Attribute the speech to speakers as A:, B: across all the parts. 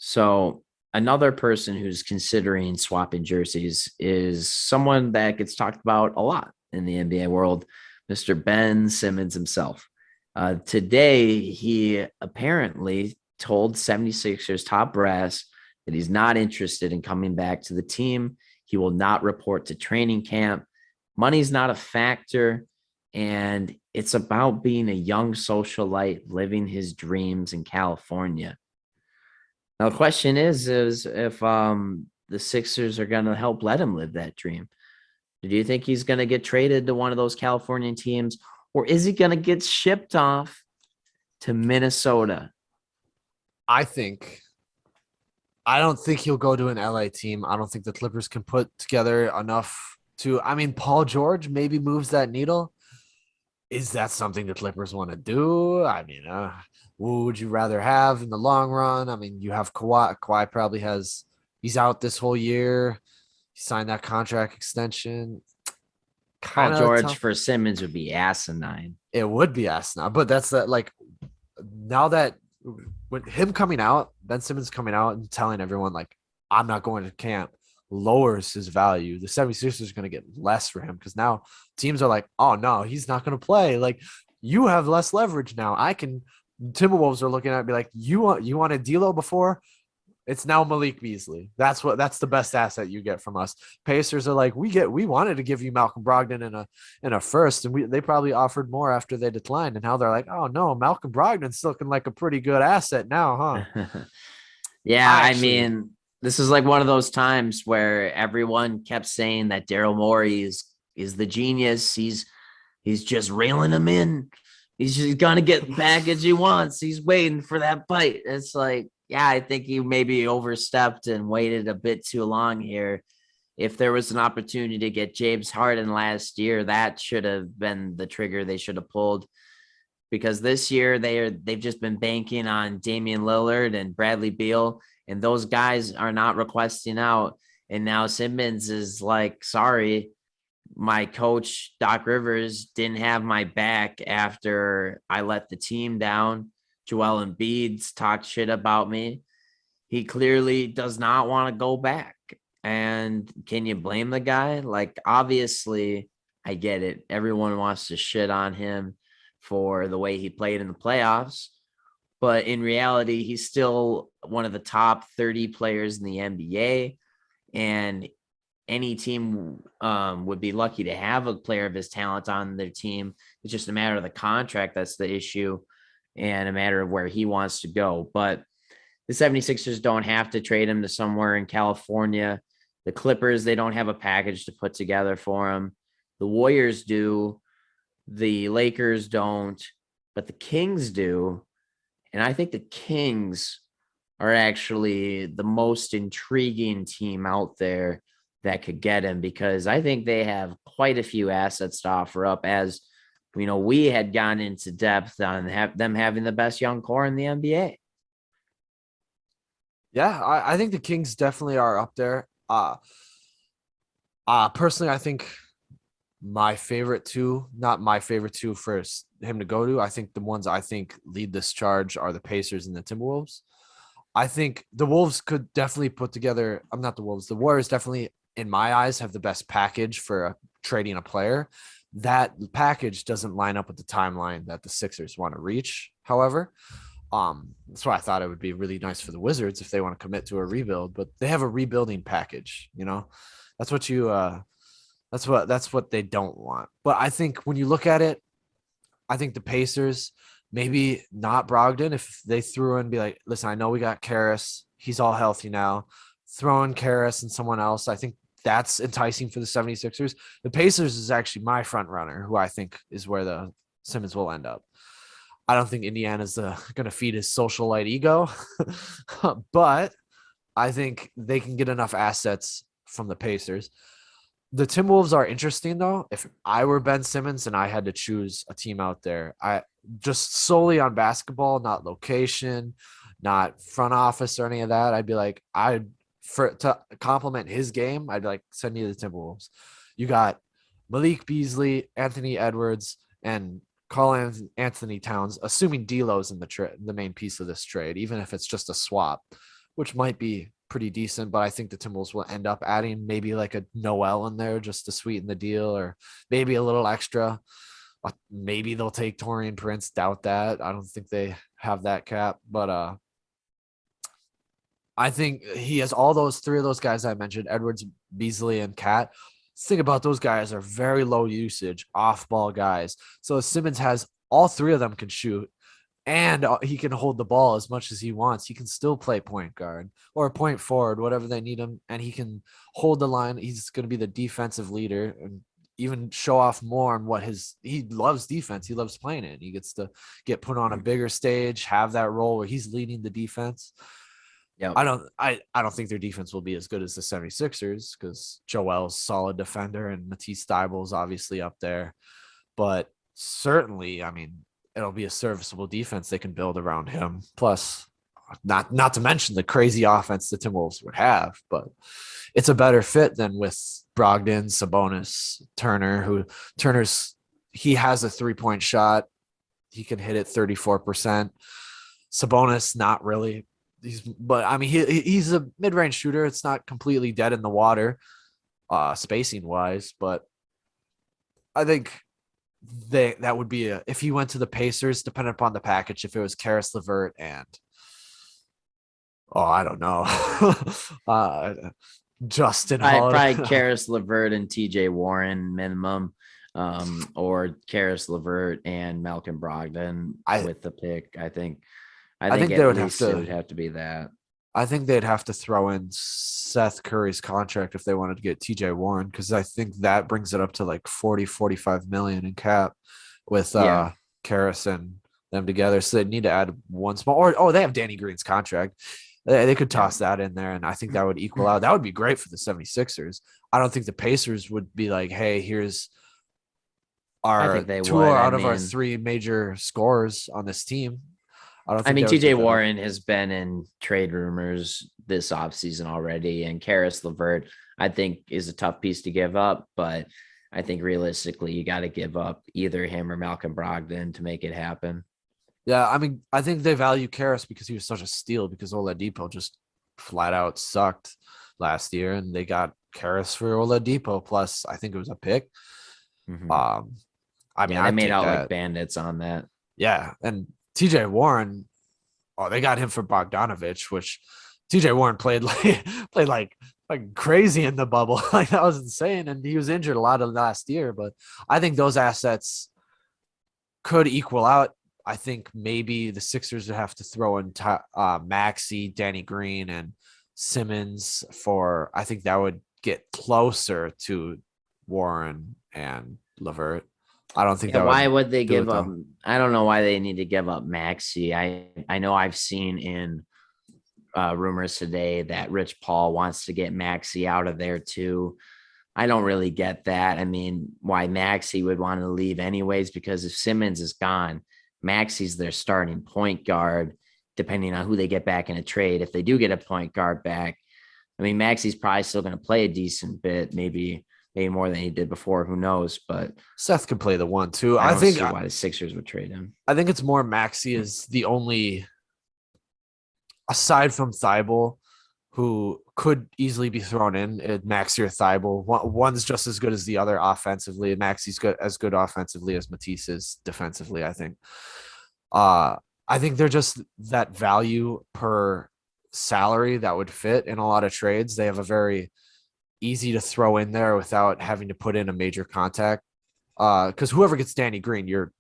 A: So another person who's considering swapping jerseys is someone that gets talked about a lot in the NBA world, Mr. Ben Simmons himself. Today, he apparently told 76ers top brass that he's not interested in coming back to the team. He will not report to training camp. Money's not a factor. And it's about being a young socialite living his dreams in California. Now the question is if the Sixers are gonna help let him live that dream. Do you think he's gonna get traded to one of those Californian teams, or is he gonna get shipped off to Minnesota?
B: I think I don't think he'll go to an LA team. I don't think the Clippers can put together enough to. I mean, Paul George maybe moves that needle. Is that something the Clippers want to do? I mean, who would you rather have in the long run? I mean, you have Kawhi. Kawhi probably he's out this whole year. He signed that contract extension.
A: Paul
B: Kind of
A: George
B: tough.
A: for Simmons would be asinine.
B: It would be us now, but that's that. Like now that with him coming out, Ben Simmons coming out and telling everyone like I'm not going to camp lowers his value. The 76ers are going to get less for him because now teams are like, oh no, he's not going to play. Like you have less leverage now. I can Timberwolves are looking at it and be like, you want a D'Lo before? It's now Malik Beasley. That's the best asset you get from us. Pacers are like, we wanted to give you Malcolm Brogdon in a first, and they probably offered more after they declined. And now they're like, oh no, Malcolm Brogdon's looking like a pretty good asset now, huh?
A: Yeah,
B: I
A: I
B: actually
A: mean, this is like one of those times where everyone kept saying that Daryl Morey is the genius. He's just reeling him in. He's just gonna get the package he wants. He's waiting for that bite. It's like, yeah, I think he maybe overstepped and waited a bit too long here. If there was an opportunity to get James Harden last year, that should have been the trigger they should have pulled. Because this year they've just been banking on Damian Lillard and Bradley Beal, and those guys are not requesting out. And now Simmons is like, sorry, my coach Doc Rivers didn't have my back after I let the team down. Joel Embiid's talked shit about me. He clearly does not want to go back. And can you blame the guy? Like, obviously, I get it. Everyone wants to shit on him for the way he played in the playoffs. But in reality, he's still one of the top 30 players in the NBA. And any team would be lucky to have a player of his talent on their team. It's just a matter of the contract that's the issue and a matter of where he wants to go. But the 76ers don't have to trade him to somewhere in California. The Clippers, they don't have a package to put together for him. The Warriors do. The Lakers don't, but the Kings do. And I think the Kings are actually the most intriguing team out there that could get him because I think they have quite a few assets to offer up. As you know, we had gone into depth on them having the best young core in the NBA.
B: yeah, I think the Kings definitely are up there. Personally, I think my favorite two, not my favorite two for him to go to. I think the ones I think lead this charge are the Pacers and the Timberwolves. I think the Wolves could definitely put together. I'm not the Wolves. The Warriors definitely, in my eyes, have the best package for trading a player. That package doesn't line up with the timeline that the Sixers want to reach. However, that's why I thought it would be really nice for the Wizards if they want to commit to a rebuild. But they have a rebuilding package. You know, that's what you. That's what they don't want. But I think when you look at it, I think the Pacers, maybe not Brogdon, if they threw in and be like, listen, I know we got Karras. He's all healthy now. Throw in Karras and someone else. I think that's enticing for the 76ers. The Pacers is actually my front runner, who I think is where the Simmons will end up. I don't think Indiana's going to feed his social light ego, but I think they can get enough assets from the Pacers. The Timberwolves are interesting though. If I were Ben Simmons and I had to choose a team out there, I just solely on basketball, not location, not front office or any of that, I'd be like, to complement his game, I'd be like, send me the Timberwolves. You got Malik Beasley, Anthony Edwards, and Carl Anthony Towns, assuming D'Lo's in the main piece of this trade, even if it's just a swap. which might be pretty decent, but I think the Timberwolves will end up adding maybe like a Noel in there just to sweeten the deal, or maybe a little extra. Maybe they'll take Torian Prince. Doubt that. I don't think they have that cap, but I think he has all those three of those guys I mentioned, Edwards, Beasley, and Cat. Think about those guys are very low usage off ball guys. So Simmons has all three of them can shoot, and he can hold the ball as much as he wants. He can still play point guard or point forward, whatever they need him, and he can hold the line. He's going to be the defensive leader and even show off more on what he loves defense. He loves playing it. He gets to get put on a bigger stage, have that role where he's leading the defense.
A: Yeah.
B: I don't think their defense will be as good as the 76ers because Joel's solid defender and Matisse Thybulle's obviously up there. But certainly, I mean, it'll be a serviceable defense they can build around him. Plus, not to mention the crazy offense the Timberwolves would have, but it's a better fit than with Brogdon, Sabonis, Turner, he has a 3-point shot. He can hit it 34%. Sabonis, not really. But I mean, he's a mid-range shooter. It's not completely dead in the water, spacing wise. But I think that would be if he went to the Pacers, depending upon the package. If it was Karis LeVert and I don't know, Justin
A: Probably Karis LeVert and TJ Warren minimum, or Karis LeVert and Malcolm Brogdon with the pick. I think they would have to. It would have to be that.
B: I think they'd have to throw in Seth Curry's contract if they wanted to get TJ Warren, because I think that brings it up to like 40-45 million in cap with Karis and them together. So they need to add one small. They have Danny Green's contract. They could toss that in there, and I think that would equal out. That would be great for the 76ers. I don't think the Pacers would be like, hey, here's our out of our three major scorers on this team.
A: I mean, TJ Warren has been in trade rumors this offseason already, and Karis LeVert, I think, is a tough piece to give up, but I think realistically, you got to give up either him or Malcolm Brogdon to make it happen.
B: Yeah, I mean, I think they value Karis because he was such a steal, because Oladipo just flat out sucked last year, and they got Karis for Oladipo, plus I think it was a pick.
A: Mm-hmm.
B: I mean,
A: I made out like bandits on that.
B: Yeah, and TJ Warren, they got him for Bogdanovich, which TJ Warren played like crazy in the bubble. Like, that was insane, and he was injured a lot of last year. But I think those assets could equal out. I think maybe the Sixers would have to throw in Maxey, Danny Green, and Simmons for. I think that would get closer to Warren and LeVert. I don't think that.
A: Why would they give up? I don't know why they need to give up Maxey. I know I've seen in rumors today that Rich Paul wants to get Maxey out of there too. I don't really get that. I mean, why Maxey would want to leave anyways? Because if Simmons is gone, Maxey's their starting point guard, depending on who they get back in a trade. If they do get a point guard back, I mean, Maxey's probably still going to play a decent bit, maybe more than he did before. Who knows? But
B: Seth can play the 1-2.
A: I think see why the Sixers would trade him.
B: I think it's more Maxey is the only, aside from Thibault, who could easily be thrown in. Maxey or Thibault. One's just as good as the other offensively. Maxey's as good offensively as Matisse is defensively, I think. I think they're just that value per salary that would fit in a lot of trades. They have a very easy to throw in there without having to put in a major contact. Because whoever gets Danny Green,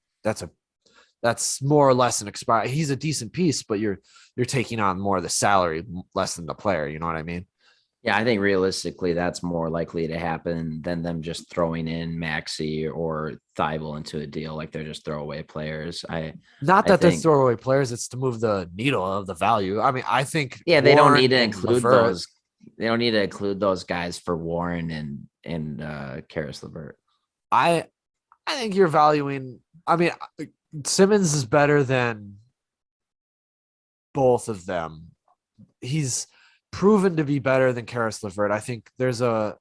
B: that's more or less an expire. He's a decent piece, but you're taking on more of the salary, less than the player. You know what I mean?
A: Yeah, I think realistically that's more likely to happen than them just throwing in Maxey or Thibault into a deal like they're just throwaway players.
B: They're throwaway players. It's to move the needle of the value. I mean, I think
A: they don't need to include those. They don't need to include those guys for Warren and Karis LeVert.
B: I think you're valuing. I mean, Simmons is better than both of them. He's proven to be better than Karis LeVert. I think there's a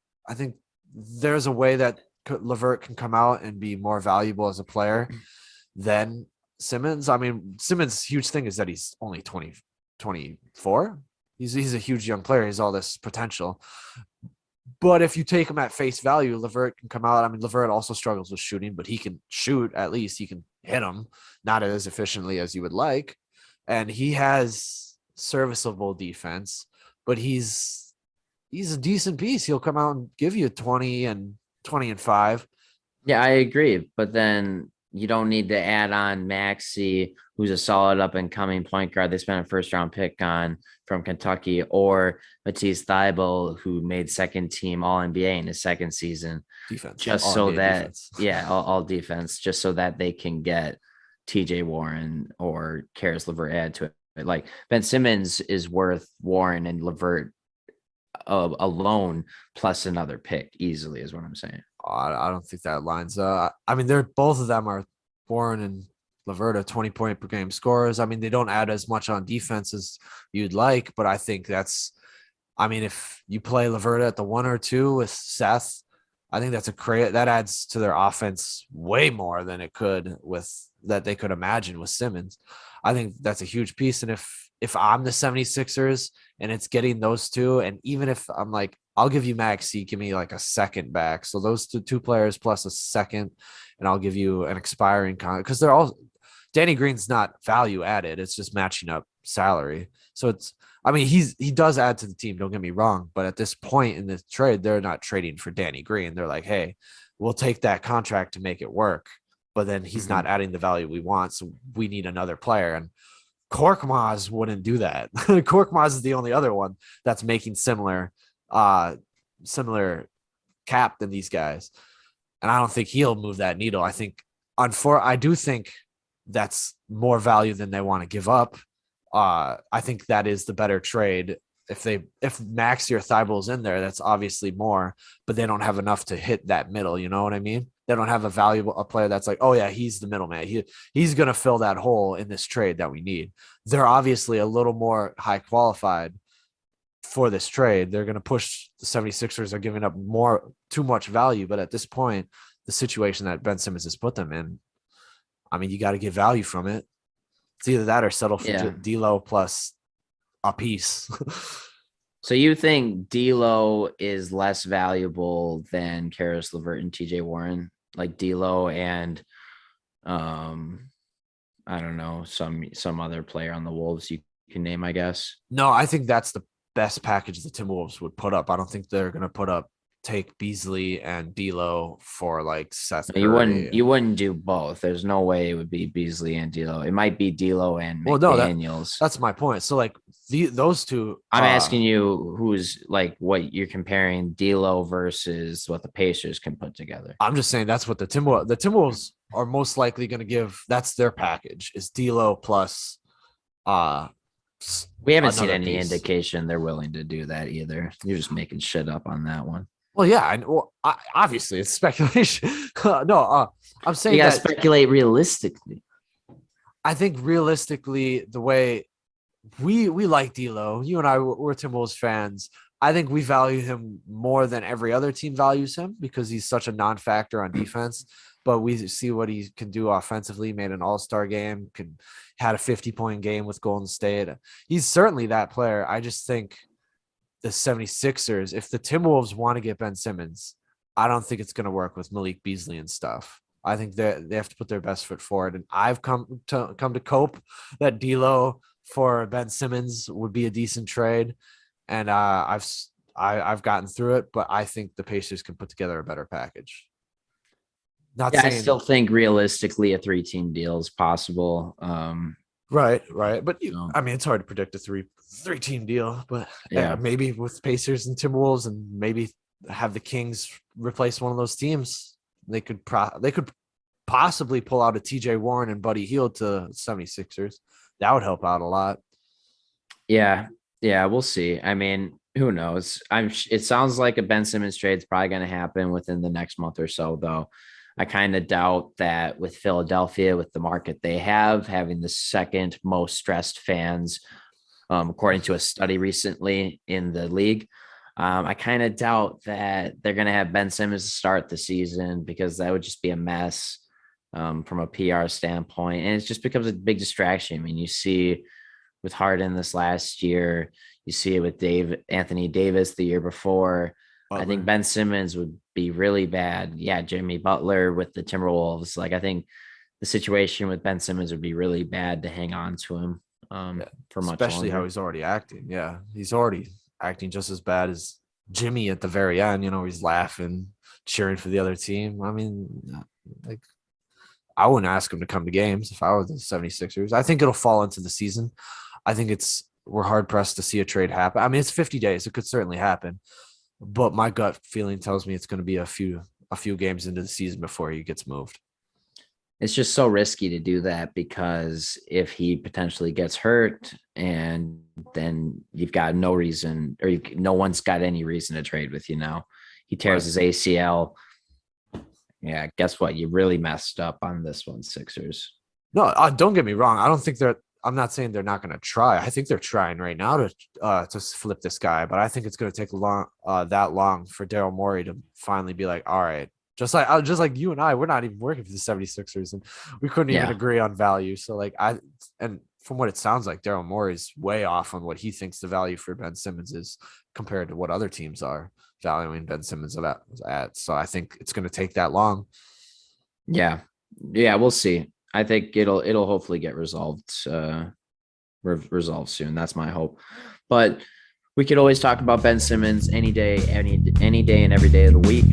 B: way that LeVert can come out and be more valuable as a player than Simmons. I mean, Simmons' huge thing is that he's only 24. He's a huge young player. He's all this potential. But if you take him at face value, Levert can come out. I mean, Levert also struggles with shooting, but he can shoot. At least he can hit them, not as efficiently as you would like. And he has serviceable defense, but he's a decent piece. He'll come out and give you 20 and 5.
A: Yeah, I agree. But then you don't need to add on Maxi, who's a solid up and coming point guard. They spent a first round pick on from Kentucky, or Matisse Thybulle, who made second team All NBA in his second season,
B: Defense,
A: just
B: all
A: so
B: NBA
A: that,
B: defense.
A: yeah, all defense, just so that they can get TJ Warren or Karis LeVert add to it. Like Ben Simmons is worth Warren and LeVert alone plus another pick easily, is what I'm saying.
B: I don't think that lines up. I mean, they're both of them are Warren and Laverta 20-point per game scorers. I mean, they don't add as much on defense as you'd like, but I think that's, I mean, if you play Laverta at the 1 or 2 with Seth, I think that's that adds to their offense way more than it could with that they could imagine with Simmons. I think that's a huge piece. And if I'm the 76ers and it's getting those two, and even if I'm like, I'll give you Maxi, give me like a second back. So those two players plus a second, and I'll give you an expiring contract because they're all Danny Green's not value added. It's just matching up salary. So it's, I mean, he does add to the team. Don't get me wrong, but at this point in the trade, they're not trading for Danny Green. They're like, hey, we'll take that contract to make it work, but then he's not adding the value we want. So we need another player. And Korkmaz wouldn't do that. Korkmaz is the only other one that's making similar cap than these guys. And I don't think he'll move that needle. I think I do think that's more value than they want to give up. I think that is the better trade. If Maxi or Thybulle's in there, that's obviously more, but they don't have enough to hit that middle. You know what I mean? They don't have a player that's like, oh yeah, he's the middleman. He's going to fill that hole in this trade that we need. They're obviously a little more high qualified for this trade. They're going to push the 76ers are giving up too much value. But at this point, the situation that Ben Simmons has put them in, I mean, you got to get value from it. It's either that or settle for D'Lo plus a piece.
A: So you think D'Lo is less valuable than Karis LeVert and TJ Warren? Like D'Lo and I don't know, some other player on the Wolves you can name, I guess.
B: No, I think that's the best package the Timberwolves would put up. I don't think they're going to take Beasley and D'Lo for like Seth Curry.
A: You wouldn't do both. There's no way it would be Beasley and D'Lo. It might be D'Lo and McDaniels.
B: That's my point. So like those two.
A: I'm asking you who's like what you're comparing D'Lo versus what the Pacers can put together.
B: I'm just saying that's what the Timberwolves are most likely going to give. That's their package is D'Lo plus
A: we haven't seen any indication they're willing to do that either. You're just making shit up on that one.
B: Well, yeah, obviously it's speculation. I'm saying
A: you gotta speculate realistically.
B: I think realistically, the way we like D'Lo, you and I we're Timberwolves fans. I think we value him more than every other team values him because he's such a non-factor on defense. But we see what he can do offensively. Made an All-Star game, had a 50-point game with Golden State. He's certainly that player. I just think the 76ers, if the Timberwolves want to get Ben Simmons, I don't think it's going to work with Malik Beasley and stuff. I think they have to put their best foot forward. And I've come to cope that D'Lo for Ben Simmons would be a decent trade. And I've gotten through it, but I think the Pacers can put together a better package.
A: I still think realistically a 3-team deal is possible.
B: Right. But I mean, it's hard to predict a three-team deal, but maybe with Pacers and Timberwolves, and maybe have the Kings replace one of those teams. They could possibly pull out a TJ Warren and Buddy Hield to 76ers. That would help out a lot.
A: Yeah, we'll see. I mean, who knows? It sounds like a Ben Simmons trade is probably going to happen within the next month or so, though. I kind of doubt that with Philadelphia, with the market they have, having the second most stressed fans, according to a study recently in the league. I kind of doubt that they're going to have Ben Simmons start the season because that would just be a mess from a PR standpoint. And it just becomes a big distraction. I mean, you see with Harden this last year, You see it with Anthony Davis the year before. I think
B: Butler.
A: Ben Simmons would be really bad. Yeah, Jimmy Butler with the Timberwolves. Like I think the situation with Ben Simmons would be really bad to hang on to him
B: Yeah,
A: for much
B: especially how
A: longer.
B: he's already acting. Yeah, he's already acting just as bad as Jimmy at the very end. He's laughing, cheering for the other team. I mean, like I wouldn't ask him to come to games if I were the 76ers. I think it'll fall into the season. I think we're hard pressed to see a trade happen. I mean, it's 50 days. It could certainly happen. But my gut feeling tells me it's going to be a few games into the season before he gets moved.
A: It's just so risky to do that because if he potentially gets hurt and then you've got no reason or no one's got any reason to trade with you now. He tears his ACL. Yeah, guess what? You really messed up on this one, Sixers.
B: No, don't get me wrong. I don't think I'm not saying they're not going to try. I think they're trying right now to flip this guy, but I think it's going to take that long for Daryl Morey to finally be like, all right, just like you and I, we're not even working for the 76ers and we couldn't even agree on value. So and from what it sounds like, Daryl Morey's way off on what he thinks the value for Ben Simmons is compared to what other teams are valuing Ben Simmons at. So I think it's going to take that long.
A: Yeah. Yeah, we'll see. I think it'll hopefully get resolved resolved soon. That's my hope. But we could always talk about Ben Simmons any day and every day of the week.